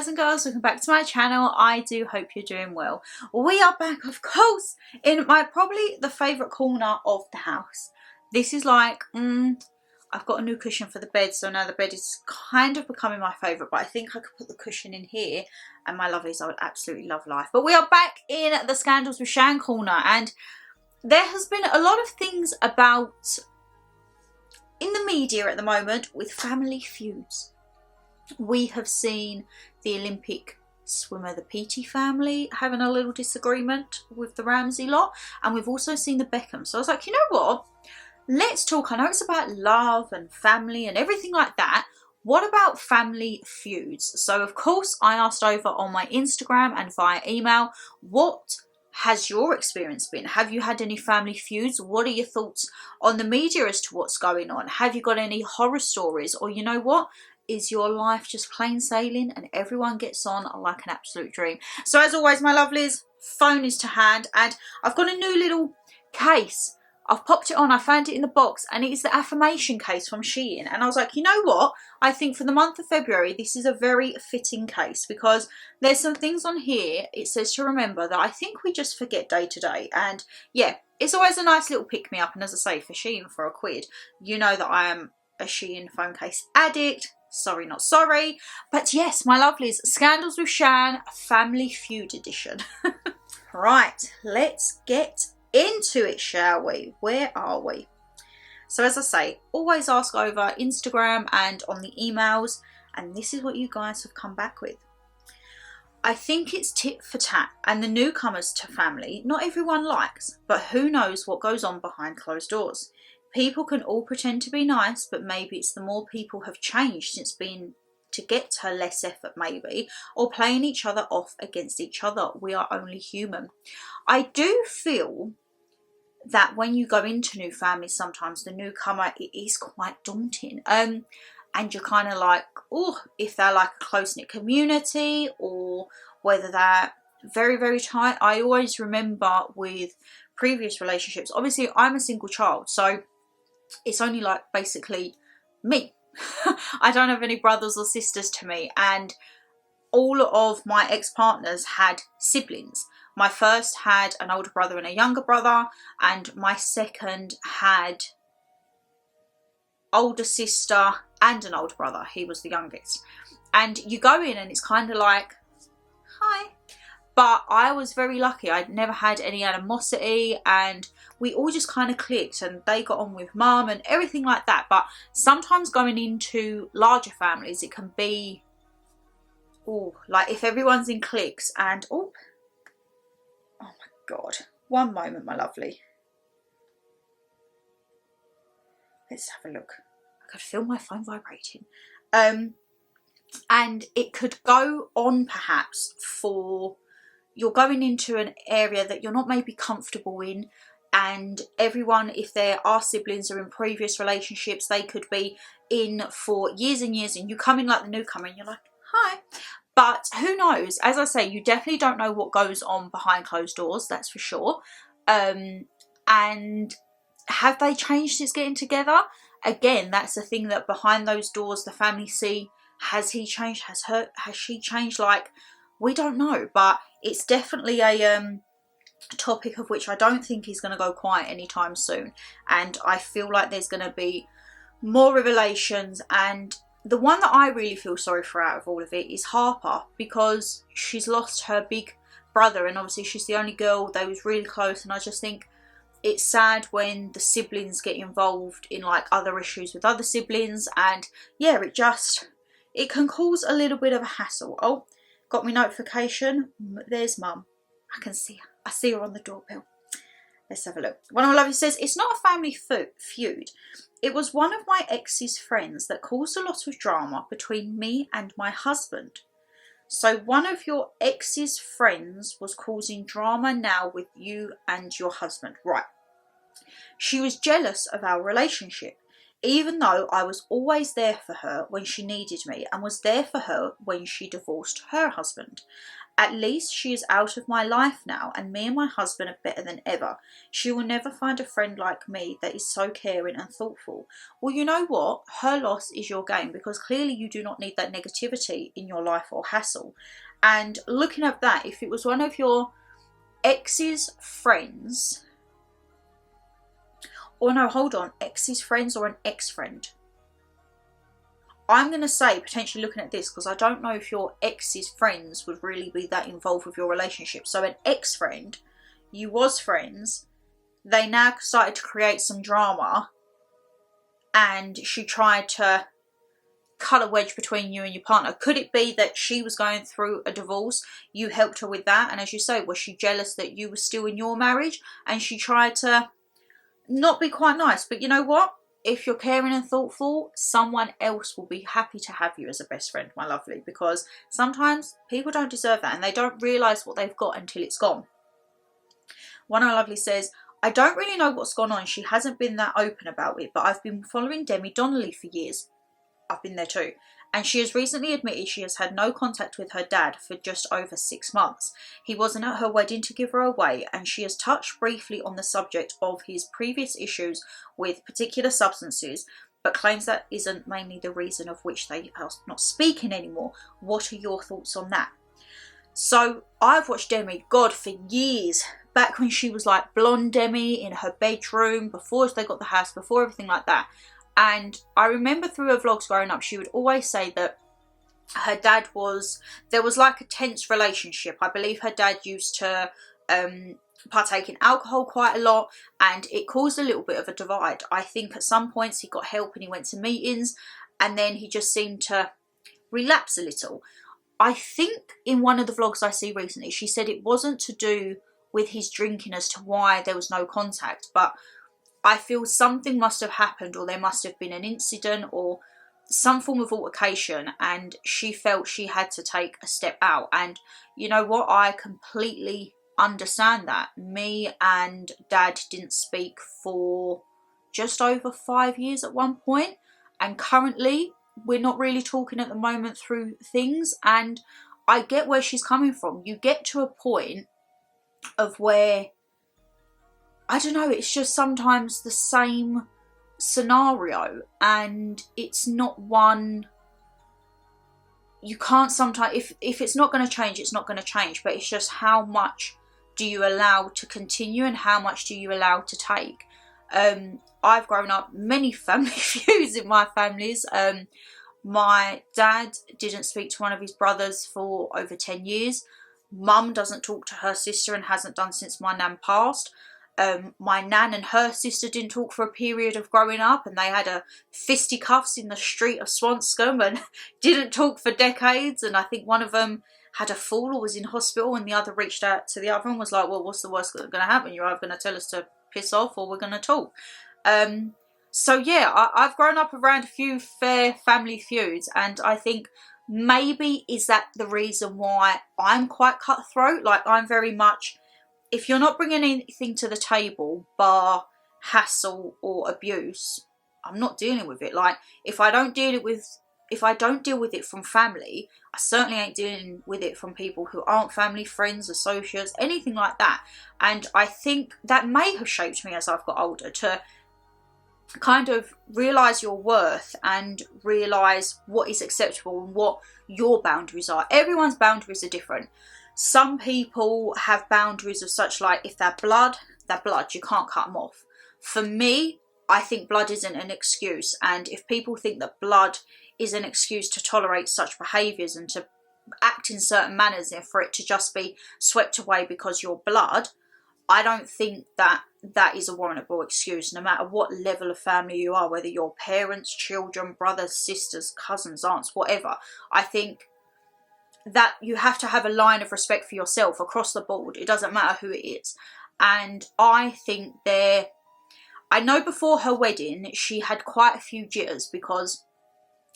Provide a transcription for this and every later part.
guys and girls, welcome back to my channel. I do hope you're doing well. We are back, of course, in my probably the favourite corner of the house. This is like, I've got a new cushion for the bed, so now the bed is kind of becoming my favourite, but I think I could put the cushion in here and my lovelies, I would absolutely love life. But we are back in the Scandals with Shan corner, and there has been a lot of things about in the media at the moment with family feuds. We have seen the Olympic swimmer, the Petey family, having a little disagreement with the Ramsey lot, and we've also seen the Beckham. So I was like, you know what? Let's talk. I know it's about love and family and everything like that. What about family feuds? So of course I asked over on my Instagram and via email, what has your experience been? Have you had any family feuds? What are your thoughts on the media as to what's going on? Have you got any horror stories? Or you know what? Is your life just plain sailing and everyone gets on like an absolute dream? So as always, my lovelies, phone is to hand, and I've got a new little case. I've popped it on, I found it in the box, and it is the affirmation case from Shan. And I was like, you know what? I think for the month of February, this is a very fitting case because there's some things on here. It says to remember that I think we just forget day to day. And yeah, it's always a nice little pick-me-up. And as I say, for Shan, for £1, you know that I am a Shan phone case addict. Sorry, not sorry. But yes, my lovelies, Scandals with Shan, Family Feud edition. Right, let's get into it, shall we? Where are we? So as I say, always ask over Instagram and on the emails, and this is what you guys have come back with. I think it's tit for tat, and the newcomers to family, not everyone likes, but who knows what goes on behind closed doors. People can all pretend to be nice, but maybe it's the more people have changed since being to get to less effort maybe, or playing each other off against each other. We are only human. I do feel that when you go into new families, sometimes the newcomer, it is quite daunting. And you're kind of like, oh, if they're like a close-knit community or whether they're very, very tight. I always remember with previous relationships, obviously I'm a single child, so it's only like basically me. I don't have any brothers or sisters to me, and all of my ex-partners had siblings. My first had an older brother and a younger brother, and my second had older sister and an older brother. He was the youngest. And you go in and it's kind of like, hi. But I was very lucky. I'd never had any animosity, and we all just kind of clicked, and they got on with mum and everything like that. But sometimes going into larger families, it can be, oh, like if everyone's in cliques and, oh my God. One moment, my lovely. Let's have a look. I could feel my phone vibrating. And it could go on perhaps for, you're going into an area that you're not maybe comfortable in, and everyone, if there are siblings or in previous relationships, they could be in for years and years, and you come in like the newcomer and you're like, hi. But who knows? As I say, you definitely don't know what goes on behind closed doors, that's for sure. And have they changed since getting together? Again, that's the thing, that behind those doors the family see. Has he changed? Has she changed? Like, we don't know, but it's definitely a topic of which I don't think is going to go quiet anytime soon. And I feel like there's going to be more revelations, and the one that I really feel sorry for out of all of it is Harper, because she's lost her big brother, and obviously she's the only girl. They was really close, and I just think it's sad when the siblings get involved in like other issues with other siblings, and yeah, it can cause a little bit of a hassle. Oh, got me notification. There's mum. I can see her. I see her on the doorbell. Let's have a look. One of my lovely says, it's not a family feud. It was one of my ex's friends that caused a lot of drama between me and my husband. So one of your ex's friends was causing drama now with you and your husband. Right. She was jealous of our relationship, even though I was always there for her when she needed me and was there for her when she divorced her husband. At least she is out of my life now, and me and my husband are better than ever. She will never find a friend like me that is so caring and thoughtful. Well, you know what? Her loss is your gain, because clearly you do not need that negativity in your life or hassle. And looking at that, if it was one of your ex's friends, or no, hold on, ex's friends or an ex-friend. I'm going to say, potentially looking at this, because I don't know if your ex's friends would really be that involved with your relationship. So an ex-friend, you was friends, they now started to create some drama, and she tried to cut a wedge between you and your partner. Could it be that she was going through a divorce, you helped her with that, and as you say, was she jealous that you were still in your marriage, and she tried to not be quite nice? But you know what? If you're caring and thoughtful, someone else will be happy to have you as a best friend, my lovely, because sometimes people don't deserve that and they don't realise what they've got until it's gone. One of my lovely says, I don't really know what's gone on. She hasn't been that open about it, but I've been following Demi Donnelly for years. I've been there too. And she has recently admitted she has had no contact with her dad for just over 6 months. He wasn't at her wedding to give her away, and she has touched briefly on the subject of his previous issues with particular substances, but claims that isn't mainly the reason of which they are not speaking anymore. What are your thoughts on that? So I've watched Demi, God, for years. Back when she was like blonde Demi in her bedroom, before they got the house, before everything like that. And I remember through her vlogs growing up, she would always say that her dad there was like a tense relationship. I believe her dad used to partake in alcohol quite a lot, and it caused a little bit of a divide. I think at some points he got help and he went to meetings, and then he just seemed to relapse a little. I think in one of the vlogs I see recently, she said it wasn't to do with his drinking as to why there was no contact, but I feel something must have happened, or there must have been an incident or some form of altercation, and she felt she had to take a step out. And you know what? I completely understand that. Me and Dad didn't speak for just over 5 years at one point, and currently we're not really talking at the moment through things. And I get where she's coming from. You get to a point of where, I don't know, it's just sometimes the same scenario, and it's not one, you can't sometimes, if it's not going to change, it's not going to change, but it's just how much do you allow to continue and how much do you allow to take. I've grown up many family feuds in my families. My dad didn't speak to one of his brothers for over 10 years. Mum doesn't talk to her sister and hasn't done since my nan passed. My nan and her sister didn't talk for a period of growing up, and they had a fisticuffs in the street of Swanscombe and didn't talk for decades. And I think one of them had a fall or was in hospital, and the other reached out to the other and was like, well, what's the worst that's going to happen? You're either going to tell us to piss off or we're going to talk. So yeah, I've grown up around a few fair family feuds, and I think maybe is that the reason why I'm quite cutthroat. Like, I'm very much, if you're not bringing anything to the table bar hassle or abuse, I'm not dealing with it. Like, if I don't deal with it from family, I certainly ain't dealing with it from people who aren't family, friends, associates, anything like that. And I think that may have shaped me as I've got older, to kind of realise your worth and realise what is acceptable and what your boundaries are. Everyone's boundaries are different. Some people have boundaries of such, like, if they're blood, you can't cut them off. For me, I think blood isn't an excuse, and if people think that blood is an excuse to tolerate such behaviours and to act in certain manners and for it to just be swept away because you're blood, I don't think that that is a warrantable excuse, no matter what level of family you are, whether you're parents, children, brothers, sisters, cousins, aunts, whatever. I think that you have to have a line of respect for yourself across the board. It doesn't matter who it is. And I think I know before her wedding, she had quite a few jitters, because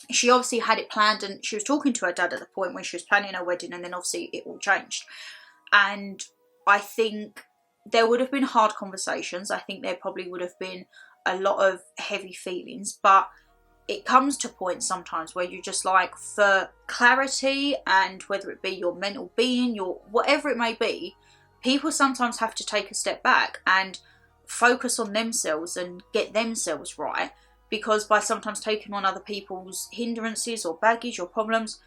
she obviously had it planned and she was talking to her dad at the point when she was planning her wedding, and then obviously it all changed. And I think there would have been hard conversations. I think there probably would have been a lot of heavy feelings, but it comes to points sometimes where you're just like, for clarity, and whether it be your mental being, your whatever it may be, people sometimes have to take a step back and focus on themselves and get themselves right, because by sometimes taking on other people's hindrances or baggage or problems,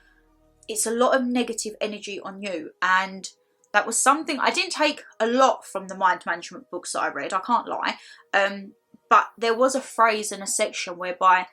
it's a lot of negative energy on you. And that was something I didn't take a lot from the mind management books that I read, I can't lie, but there was a phrase in a section whereby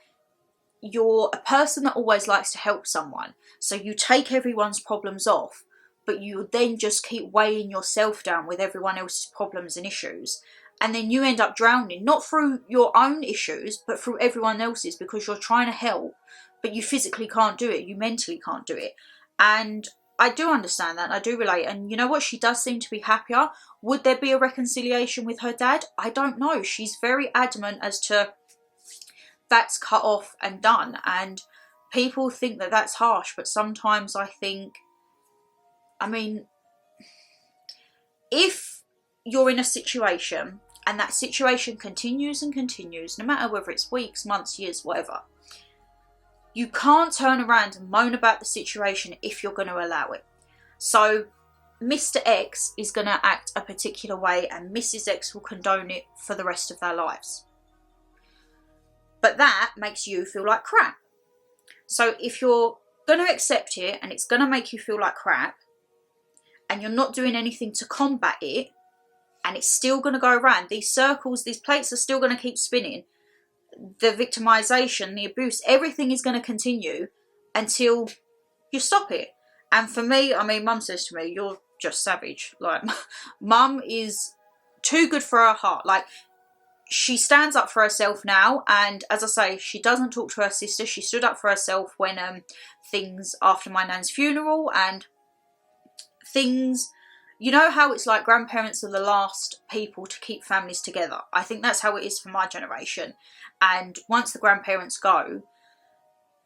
you're a person that always likes to help someone, so you take everyone's problems off, but you then just keep weighing yourself down with everyone else's problems and issues, and then you end up drowning, not through your own issues but through everyone else's, because you're trying to help but you physically can't do it, you mentally can't do it. And I do understand that, I do relate. And you know what, she does seem to be happier. Would there be a reconciliation with her dad? I don't know. She's very adamant as to that's cut off and done, and people think that that's harsh, but sometimes I think, I mean, if you're in a situation and that situation continues and continues, no matter whether it's weeks, months, years, whatever, you can't turn around and moan about the situation if you're going to allow it. So Mr. X is going to act a particular way and Mrs. X will condone it for the rest of their lives. But that makes you feel like crap. So if you're going to accept it and it's going to make you feel like crap, and you're not doing anything to combat it, and it's still going to go around, these circles, these plates are still going to keep spinning, the victimization, the abuse, everything is going to continue until you stop it. And for me, I mean, Mum says to me, you're just savage. Like, Mum is too good for her heart. Like, she stands up for herself now, and as I say, she doesn't talk to her sister. She stood up for herself when things after my nan's funeral, and things, you know how it's like grandparents are the last people to keep families together. I think that's how it is for my generation. And once the grandparents go,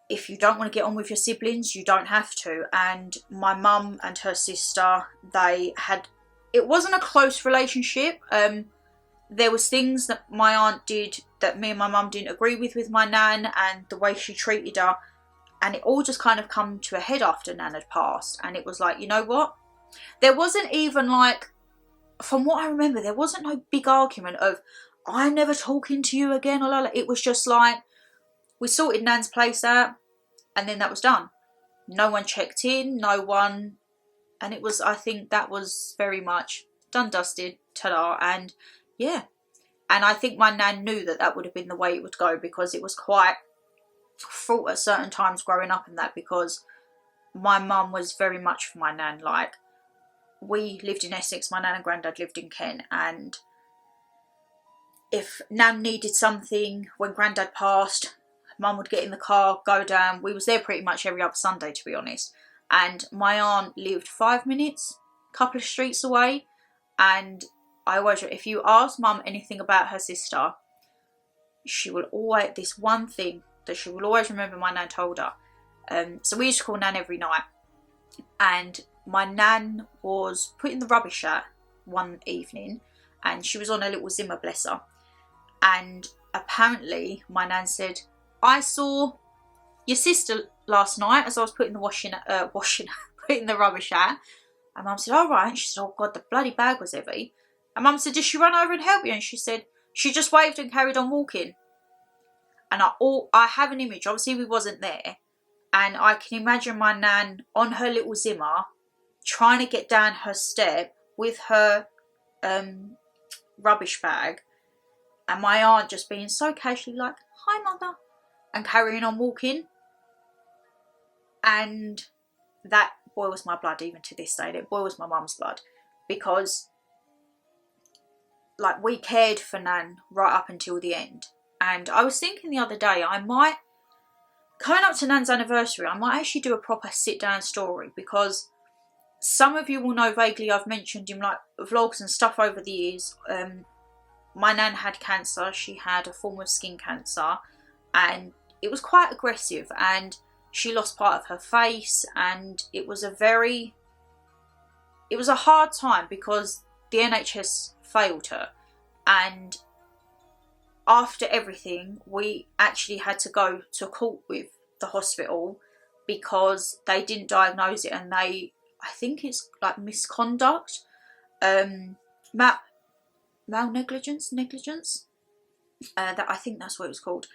if you don't want to get on with your siblings, you don't have to. And my mum and her sister, they had, it wasn't a close relationship. There was things that my aunt did that me and my mum didn't agree with my nan, and the way she treated her, and it all just kind of come to a head after Nan had passed. And it was like, you know what, there wasn't even like, from what I remember, there wasn't no big argument of I'm never talking to you again, or it was just like, we sorted Nan's place out and then that was done. No one checked in, no one, and it was, I think that was very much done, dusted, ta-da. And yeah, and I think my nan knew that that would have been the way it would go, because it was quite fraught at certain times growing up in that, because my mum was very much for my nan. Like, we lived in Essex, my nan and granddad lived in Kent, and if nan needed something when granddad passed, mum would get in the car, go down. We was there pretty much every other Sunday, to be honest. And my aunt lived 5 minutes, a couple of streets away, and I always, if you ask mum anything about her sister, she will always, this one thing that she will always remember my nan told her. So we used to call nan every night, and my nan was putting the rubbish out one evening, and she was on a little Zimmer, bless her. And apparently my nan said, I saw your sister last night as I was putting the putting the rubbish out. And mum said, all right. And she said, oh God, the bloody bag was heavy. And mum said, did she run over and help you? And she said, she just waved and carried on walking. And I have an image, obviously we wasn't there, and I can imagine my nan on her little Zimmer trying to get down her step with her rubbish bag, and my aunt just being so casually like, hi mother, and carrying on walking. And that boils my blood even to this day. It boils my mum's blood, because like, we cared for nan right up until the end. And I was thinking the other day, I might, coming up to nan's anniversary, I might actually do a proper sit down story, because some of you will know vaguely I've mentioned in like vlogs and stuff over the years. My nan had cancer. She had a form of skin cancer, and it was quite aggressive, and she lost part of her face, and it was a hard time because the NHS failed her. And after everything, we actually had to go to court with the hospital because they didn't diagnose it, and I think it's like misconduct, negligence, that I think that's what it was called,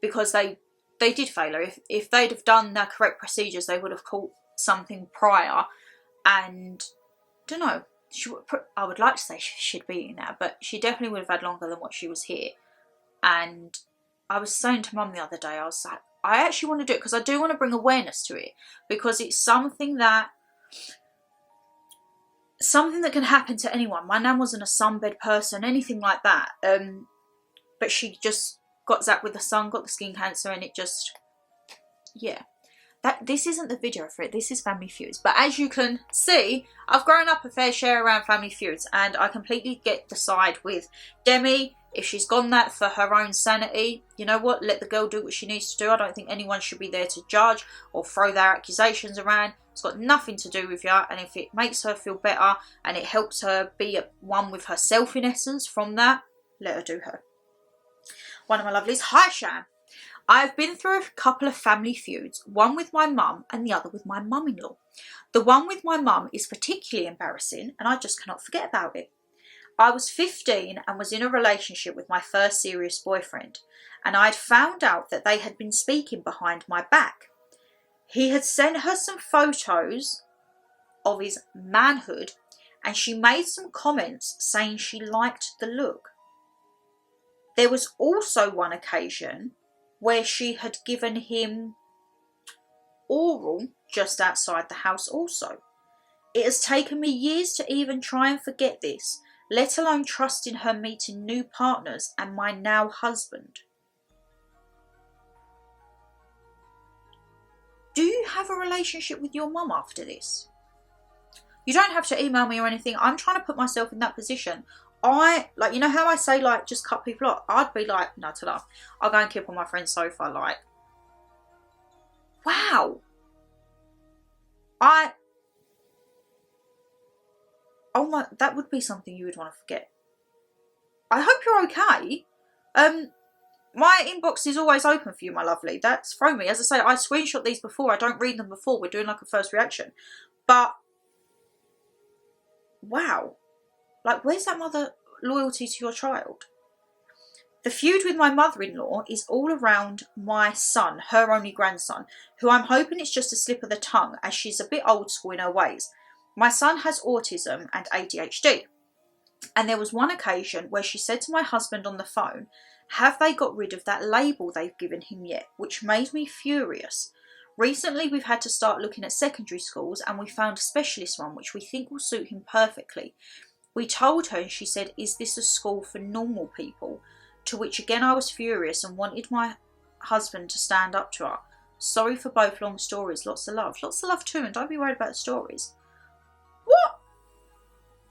because they did fail her. If they'd have done the correct procedures, they would have caught something prior, and I don't know, I would like to say she'd be in now, but she definitely would have had longer than what she was here. And I was saying to Mum the other day, I was like, I actually want to do it because I do want to bring awareness to it, because it's something that can happen to anyone. My nan wasn't a sunbed person, anything like that, but she just got zapped with the sun, got the skin cancer, and it just, yeah. This isn't the video for it, this is Family Feuds. But as you can see, I've grown up a fair share around Family Feuds, and I completely get the side with Demi. If she's gone that for her own sanity, you know what, let the girl do what she needs to do. I don't think anyone should be there to judge or throw their accusations around. It's got nothing to do with you, and if it makes her feel better and it helps her be at one with herself in essence from that, let her do her. One of my lovelies, hi Shan. I've been through a couple of family feuds, one with my mum and the other with my mum-in-law. The one with my mum is particularly embarrassing, and I just cannot forget about it. I was 15 and was in a relationship with my first serious boyfriend, and I'd found out that they had been speaking behind my back. He had sent her some photos of his manhood, and she made some comments saying she liked the look. There was also one occasion where she had given him oral just outside the house also. It has taken me years to even try and forget this, let alone trust in her meeting new partners and my now husband. Do you have a relationship with your mum after this? You don't have to email me or anything. I'm trying to put myself in that position. Like, you know how I say, like, just cut people off? I'd be like, no, to laugh. I'll go and keep on my friend's sofa, like, wow. Oh my, that would be something you would want to forget. I hope you're okay. My inbox is always open for you, my lovely. That's thrown me. As I say, I screenshot these before. I don't read them before. We're doing like a first reaction. But, wow. Like, where's that mother loyalty to your child? The feud with my mother-in-law is all around my son, her only grandson, who I'm hoping it's just a slip of the tongue as she's a bit old school in her ways. My son has autism and ADHD. And there was one occasion where she said to my husband on the phone, have they got rid of that label they've given him yet? Which made me furious. Recently, we've had to start looking at secondary schools, and we found a specialist one which we think will suit him perfectly. We told her and she said, is this a school for normal people? To which again I was furious and wanted my husband to stand up to her. Sorry for both long stories, lots of love. Lots of love too, and don't be worried about the stories. What?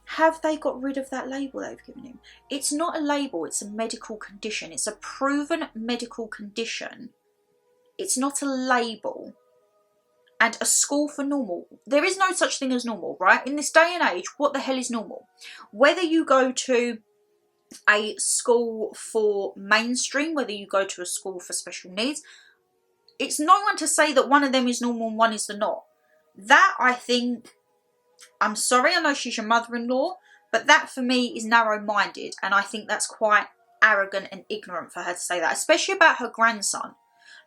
Have they got rid of that label they've given him? It's not a label, it's a medical condition. It's a proven medical condition. It's not a label. And a school for normal. There is no such thing as normal, right? In this day and age, what the hell is normal? Whether you go to a school for mainstream, whether you go to a school for special needs, it's no one to say that one of them is normal and one is not. That, I think, I'm sorry, I know she's your mother-in-law, but that for me is narrow-minded, and I think that's quite arrogant and ignorant for her to say that, especially about her grandson.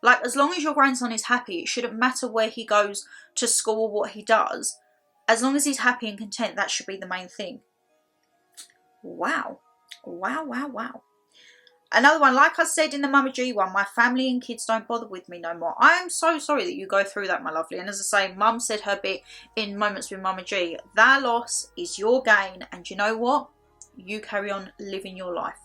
Like, as long as your grandson is happy, it shouldn't matter where he goes to school or what he does. As long as he's happy and content, that should be the main thing. Wow. Wow, wow, wow. Another one, like I said in the Mama G one, my family and kids don't bother with me no more. I am so sorry that you go through that, my lovely. And as I say, Mum said her bit in Moments with Mama G. That loss is your gain. And you know what? You carry on living your life.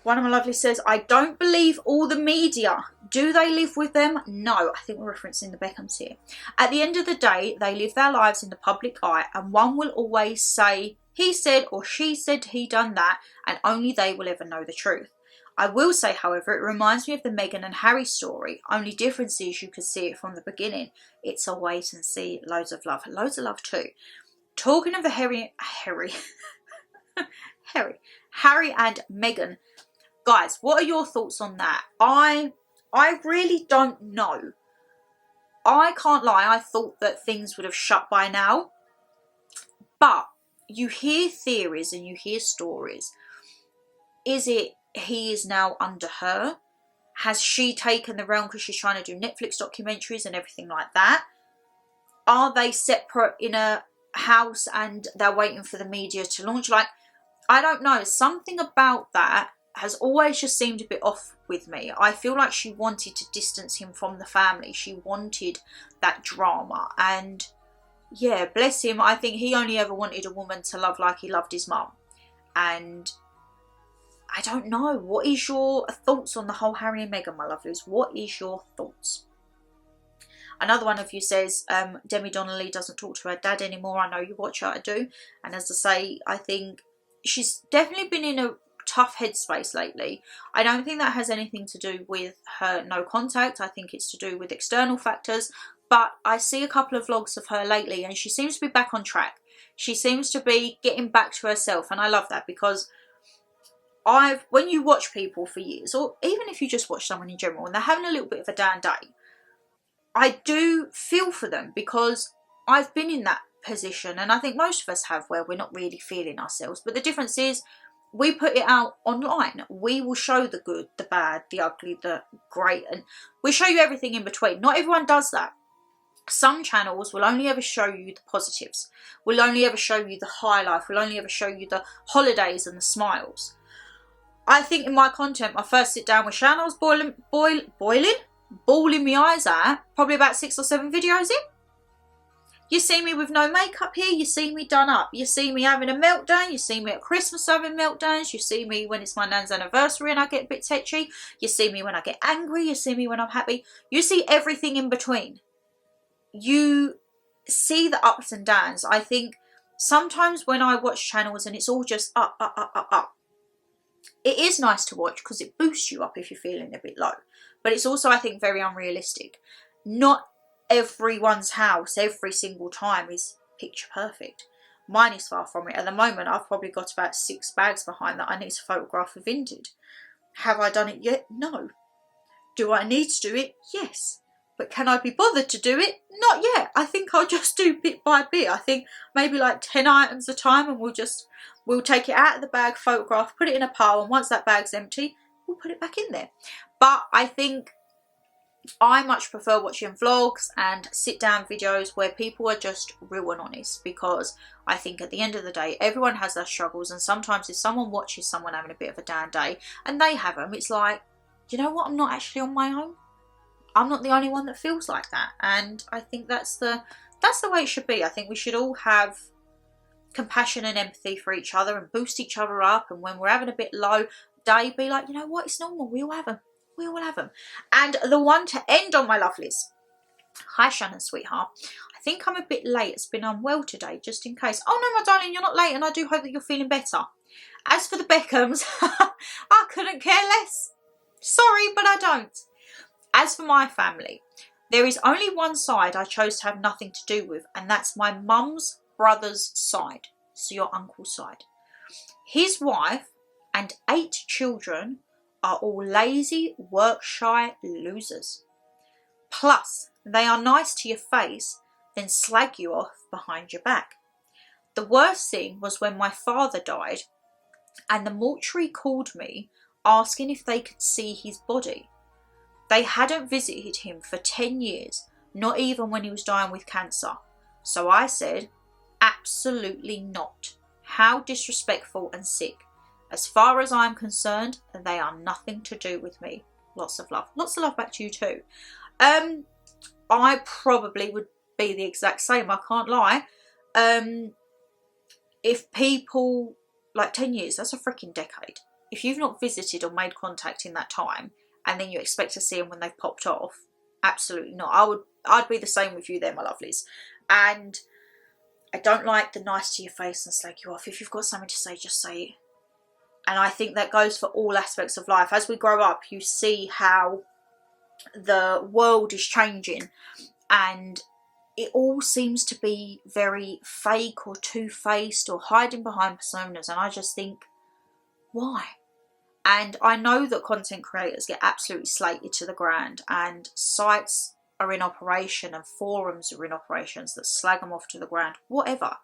One of my lovely says, I don't believe all the media. Do they live with them? No, I think we're referencing the Beckhams here. At the end of the day, they live their lives in the public eye, and one will always say, he said or she said he done that, and only they will ever know the truth. I will say, however, it reminds me of the Meghan and Harry story. Only difference is you could see it from the beginning. It's a wait and see. Loads of love. Loads of love too. Talking of the Harry and Meghan, Guys, what are your thoughts on that? I really don't know. I can't lie, I thought that things would have shut by now. But you hear theories and you hear stories. Is it he is now under her? Has she taken the realm because she's trying to do Netflix documentaries and everything like that? Are they separate in a house and they're waiting for the media to launch? Like, I don't know. Something about that has always just seemed a bit off with me. I feel like she wanted to distance him from the family. She wanted that drama. And yeah, bless him. I think he only ever wanted a woman to love like he loved his mum. And I don't know. What is your thoughts on the whole Harry and Meghan, my lovelies? What is your thoughts? Another one of you says, Demi Donnelly doesn't talk to her dad anymore. I know you watch her, I do. And as I say, I think she's definitely been in a tough headspace lately. I don't think that has anything to do with her no contact. I think it's to do with external factors. But I see a couple of vlogs of her lately and she seems to be back on track. She seems to be getting back to herself. And I love that because when you watch people for years, or even if you just watch someone in general and they're having a little bit of a down day, I do feel for them because I've been in that position, and I think most of us have, where we're not really feeling ourselves. But the difference is we put it out online. We will show the good, the bad, the ugly, the great, and we show you everything in between. Not everyone does that. Some channels will only ever show you the positives, will only ever show you the high life, will only ever show you the holidays and the smiles. I think in my content, my first sit down with Shan, I was bawling my eyes out, probably about 6 or 7 videos in. You see me with no makeup here, you see me done up, you see me having a meltdown, you see me at Christmas having meltdowns, you see me when it's my nan's anniversary and I get a bit tetchy, you see me when I get angry, you see me when I'm happy, you see everything in between. You see the ups and downs. I think sometimes when I watch channels and it's all just up, it is nice to watch because it boosts you up if you're feeling a bit low. But it's also, I think, very unrealistic. Not everyone's house every single time is picture perfect. Mine is far from it. At the moment, I've probably got about 6 bags behind that I need to photograph for Vinted. Have I done it yet? No. Do I need to do it? Yes. But can I be bothered to do it? Not yet. I think I'll just do bit by bit. I think maybe like 10 items a time, and we'll take it out of the bag, photograph, put it in a pile, and once that bag's empty, we'll put it back in there. But I think I much prefer watching vlogs and sit down videos where people are just real and honest, because I think at the end of the day, everyone has their struggles, and sometimes if someone watches someone having a bit of a down day and they have them, it's like, you know what, I'm not actually on my own. I'm not the only one that feels like that. And I think that's the way it should be. I think we should all have compassion and empathy for each other and boost each other up. And when we're having a bit low day, be like, you know what, it's normal. We all have them. We all have them. And the one to end on, my lovelies. Hi, Shannon, sweetheart. I think I'm a bit late. It's been unwell today, just in case. Oh, no, my darling, you're not late. And I do hope that you're feeling better. As for the Beckhams, I couldn't care less. Sorry, but I don't. As for my family, there is only one side I chose to have nothing to do with, and that's my mum's brother's side, so your uncle's side. His wife and 8 children are all lazy, work-shy losers. Plus, they are nice to your face, then slag you off behind your back. The worst thing was when my father died, and the mortuary called me asking if they could see his body. They hadn't visited him for 10 years, not even when he was dying with cancer. So I said, absolutely not. How disrespectful and sick. As far as I'm concerned, they are nothing to do with me. Lots of love. Lots of love back to you too. I probably would be the exact same, I can't lie. If people, like 10 years, that's a freaking decade. If you've not visited or made contact in that time, and then you expect to see them when they've popped off, absolutely not. I'd be the same with you there, my lovelies. And I don't like the nice to your face and slag you off. If you've got something to say, just say it. And I think that goes for all aspects of life. As we grow up, you see how the world is changing, and it all seems to be very fake or two-faced or hiding behind personas. And I just think, why? And I know that content creators get absolutely slated to the ground, and sites are in operation and forums are in operations that slag them off to the ground, whatever.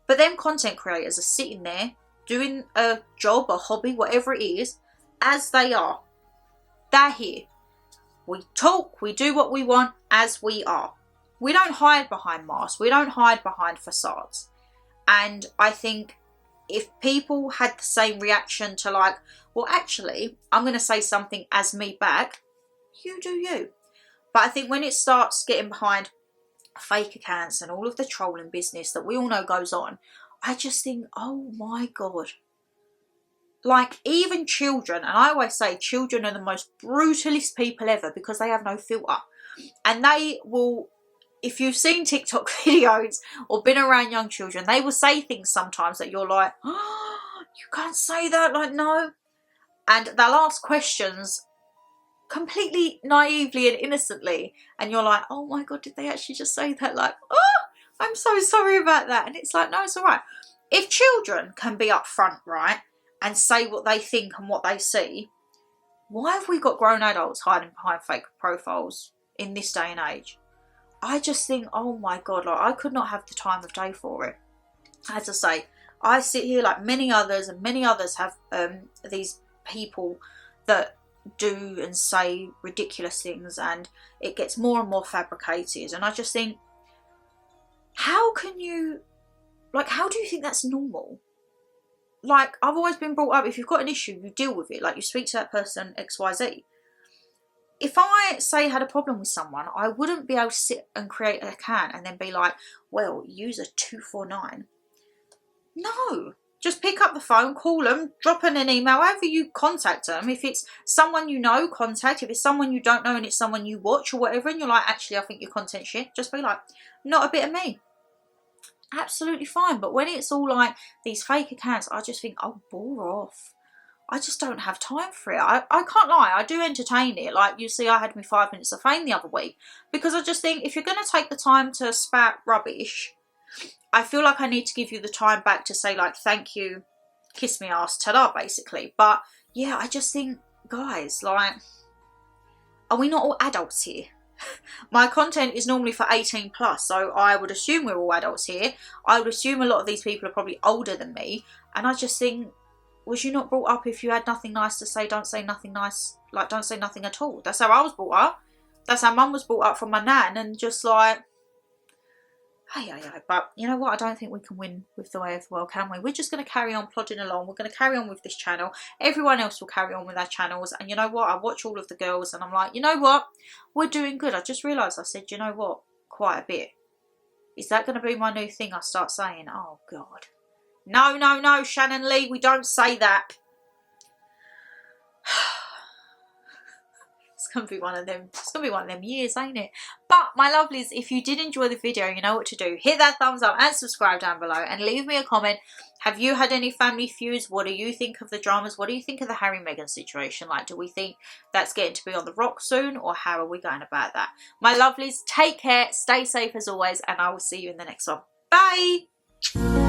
But them content creators are sitting there doing a job, a hobby, whatever it is, as they are. They're here. We talk, we do what we want as we are. We don't hide behind masks. We don't hide behind facades. And I think if people had the same reaction to like, well, actually, I'm going to say something as me back, you do you. But I think when it starts getting behind fake accounts and all of the trolling business that we all know goes on, I just think, oh my God. Like, even children, and I always say children are the most brutalist people ever because they have no filter. And they will, if you've seen TikTok videos or been around young children, they will say things sometimes that you're like, oh, you can't say that, like, no. And they'll ask questions completely naively and innocently, and you're like, oh my God, did they actually just say that? Like, oh, I'm so sorry about that. And it's like, no, it's all right. If children can be upfront, right, and say what they think and what they see, why have we got grown adults hiding behind fake profiles in this day and age? I just think, oh my God, like, I could not have the time of day for it. As I say, I sit here like many others, and many others have these people that do and say ridiculous things, and it gets more and more fabricated. And I just think, how can you, like, how do you think that's normal? Like, I've always been brought up, if you've got an issue, you deal with it. Like, you speak to that person, XYZ. If I, say, had a problem with someone, I wouldn't be able to sit and create an account and then be like, well, user 249. No. Just pick up the phone, call them, drop in an email, however you contact them. If it's someone you know, contact. If it's someone you don't know and it's someone you watch or whatever, and you're like, actually, I think your content's shit, just be like, not a bit of me. Absolutely fine. But when it's all like these fake accounts, I just think, oh, bore off. I just don't have time for it. I can't lie, I do entertain it. Like, you see, I had me 5 minutes of fame the other week, because I just think, if you're going to take the time to spout rubbish, I feel like I need to give you the time back to say, like, thank you, kiss me ass, ta-da, basically. But yeah, I just think, guys, like, are we not all adults here? My content is normally for 18 plus, so I would assume we're all adults here. I would assume a lot of these people are probably older than me, and I just think, was you not brought up, if you had nothing nice to say, don't say nothing nice, like, don't say nothing at all? That's how I was brought up. That's how mum was brought up from my nan, and just like, hey. But you know what? I don't think we can win with the way of the world, can we? We're just going to carry on plodding along. We're going to carry on with this channel. Everyone else will carry on with their channels. And you know what? I watch all of the girls and I'm like, you know what? We're doing good. I just realised I said, you know what? Quite a bit. Is that going to be my new thing? I start saying, oh God. No, Shannon Lee, we don't say that. It's going to be one of them. It's going to be one of them years, ain't it? But my lovelies, if you did enjoy the video, you know what to do. Hit that thumbs up and subscribe down below, and leave me a comment. Have you had any family feuds? What do you think of the dramas? What do you think of the Harry and Meghan situation? Like, do we think that's getting to be on the rock soon, or how are we going about that? My lovelies, take care, stay safe as always, and I will see you in the next one. Bye!